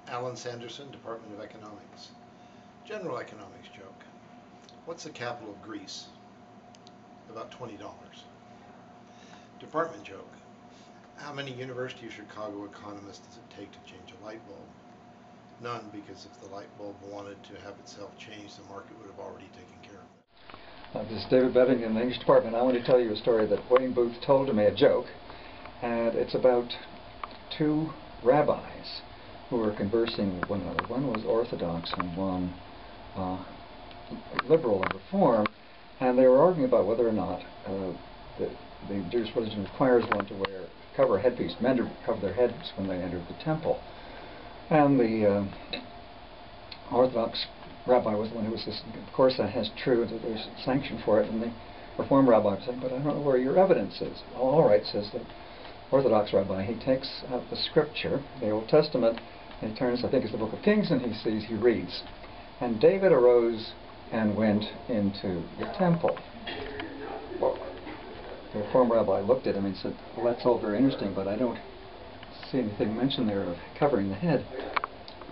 Alan Sanderson, Department of Economics. General economics joke. What's the capital of Greece? About $20. Department joke. How many University of Chicago economists does it take to change a light bulb? None, because if the light bulb wanted to have itself changed, the market would have already taken care of it. This is David Bevington in the English department. I want to tell you a story that Wayne Booth told to me, a joke, and it's about two rabbis who were conversing with one another. One was Orthodox and one liberal and reform, and they were arguing about whether or not the Jewish religion requires one to cover a headpiece, men to cover their heads when they entered the temple. And the Orthodox rabbi was the one who was just, of course that's true, that there's sanction for it, and the Reform rabbi was saying, but I don't know where your evidence is. Oh, all right, says the Orthodox rabbi. He takes out the scripture, the Old Testament, and he turns, I think it's the book of Kings, and he reads, and David arose and went into the temple. Well, the Reform rabbi looked at him and said, well, that's all very interesting, but I don't see anything mentioned there of covering the head.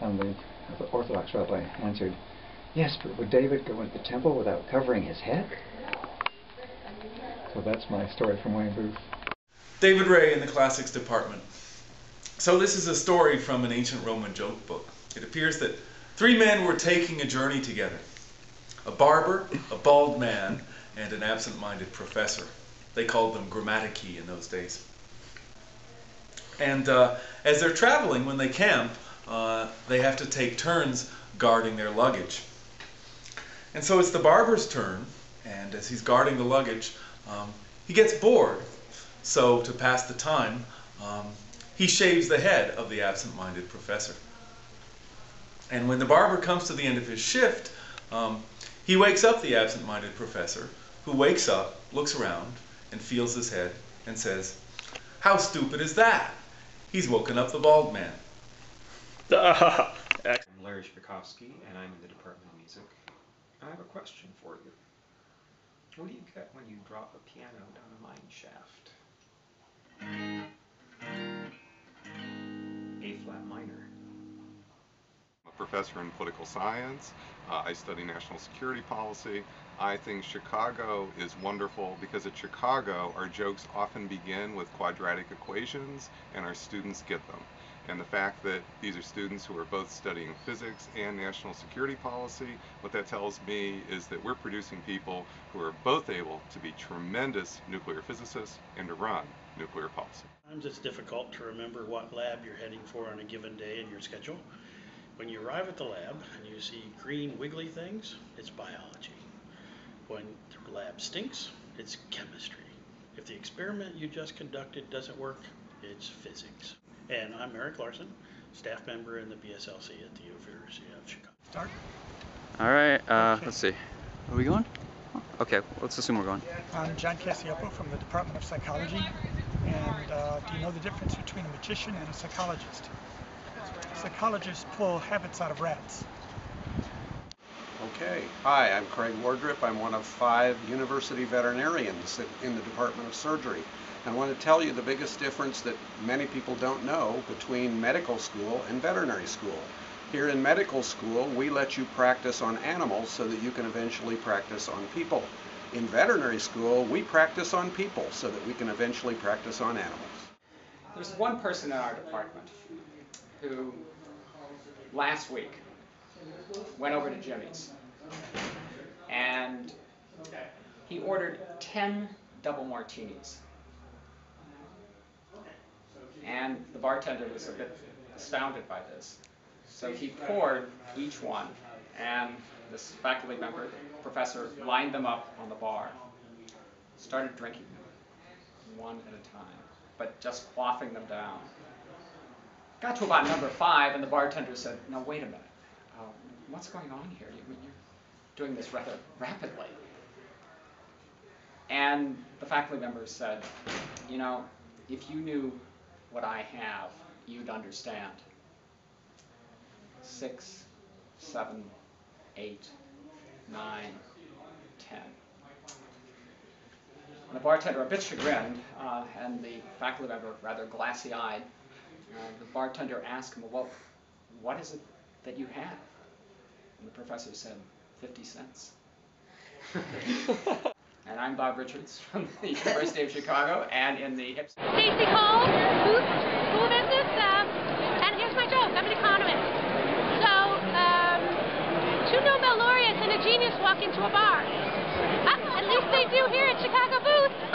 And the Orthodox rabbi answered, yes, but would David go into the temple without covering his head? So that's my story from Wayne Booth. David Wray in the Classics Department. So this is a story from an ancient Roman joke book. It appears that three men were taking a journey together. A barber, a bald man, and an absent-minded professor. They called them grammatici in those days. And as they're traveling, when they camp, they have to take turns guarding their luggage. And so it's the barber's turn, and as he's guarding the luggage, he gets bored. So to pass the time, he shaves the head of the absent-minded professor. And when the barber comes to the end of his shift, he wakes up the absent-minded professor, who wakes up, looks around, and feels his head, and says, "How stupid is that? He's woken up the bald man." I'm Larry Zbikowski, and I'm in the Department of Music. I have a question for you. What do you get when you drop a piano down a mine shaft? A flat minor. I'm a professor in political science. I study national security policy. I think Chicago is wonderful because at Chicago our jokes often begin with quadratic equations and our students get them. And the fact that these are students who are both studying physics and national security policy, what that tells me is that we're producing people who are both able to be tremendous nuclear physicists and to run nuclear policy. Sometimes it's difficult to remember what lab you're heading for on a given day in your schedule. When you arrive at the lab and you see green wiggly things, it's biology. When the lab stinks, it's chemistry. If the experiment you just conducted doesn't work, it's physics. And I'm Eric Larson, staff member in the BSLC at the University of Chicago. Start. All right, okay. Let's see. Are we going? Okay, let's assume we're going. I'm John Cacioppo from the Department of Psychology. And do you know the difference between a magician and a psychologist? Psychologists pull habits out of rats. Okay. Hi, I'm Craig Wardrip. I'm one of 5 university veterinarians in the Department of Surgery. I want to tell you the biggest difference that many people don't know between medical school and veterinary school. Here in medical school, we let you practice on animals so that you can eventually practice on people. In veterinary school, we practice on people so that we can eventually practice on animals. There's one person in our department who last week went over to Jimmy's and he ordered 10 double martinis. And the bartender was a bit astounded by this. So he poured each one, and this faculty member, the professor, lined them up on the bar, started drinking them one at a time, but just quaffing them down. Got to about number 5, and the bartender said, "No, wait a minute. What's going on here? You're doing this rather rapidly." And the faculty member said, "You know, if you knew what I have, you'd understand. 6, 7, 8, 9, 10. And the bartender, a bit chagrined, and the faculty member rather glassy-eyed, the bartender asked him, "Well, what is it that you have? And the professor said, 50 cents. And I'm Bob Richards from the University of Chicago, and in the HIPS. Stacy, Kole, who is this? And here's my joke, I'm an economist. So, two Nobel laureates and a genius walk into a bar. At least they do here at Chicago Booth.